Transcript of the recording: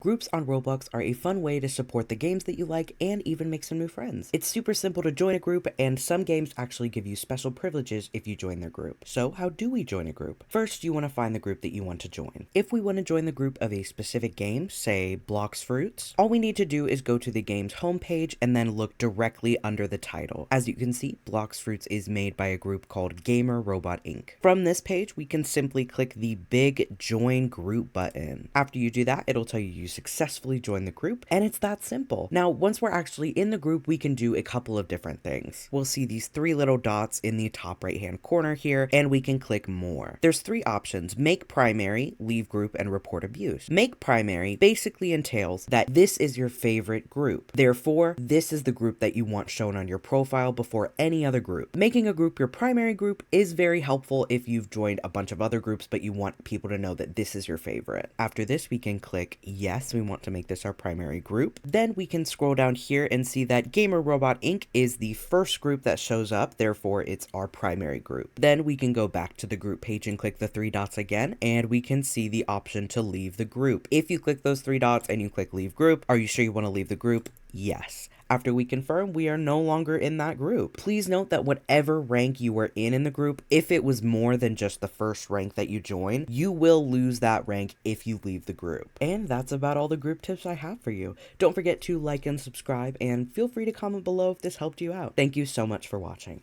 Groups on Roblox are a fun way to support the games that you like and even make some new friends. It's super simple to join a group, and some games actually give you special privileges if you join their group. So how do we join a group? First, you want to find the group that you want to join. If we want to join the group of a specific game, say Blox Fruits, all we need to do is go to the game's homepage and then look directly under the title. As you can see, Blox Fruits is made by a group called Gamer Robot Inc. From this page, we can simply click the big Join Group button. After you do that, it'll tell you successfully join the group, and it's that simple. Now, once we're actually in the group, we can do a couple of different things. We'll see these three little dots in the top right hand corner here, and we can click more. There's three options: make primary, leave group, and report abuse. Make primary basically entails that this is your favorite group. Therefore, this is the group that you want shown on your profile before any other group. Making a group your primary group is very helpful if you've joined a bunch of other groups, but you want people to know that this is your favorite. After this, we can click yes, we want to make this our primary group. Then we can scroll down here and see that Gamer Robot Inc. is the first group that shows up, therefore it's our primary group. Then we can go back to the group page and click the three dots again, and we can see the option to leave the group. If you click those three dots and you click leave group, are you sure you want to leave the group? Yes. After we confirm, we are no longer in that group. Please note that whatever rank you were in the group, if it was more than just the first rank that you join, you will lose that rank if you leave the group. And that's about all the group tips I have for you. Don't forget to like and subscribe, and feel free to comment below if this helped you out. Thank you so much for watching.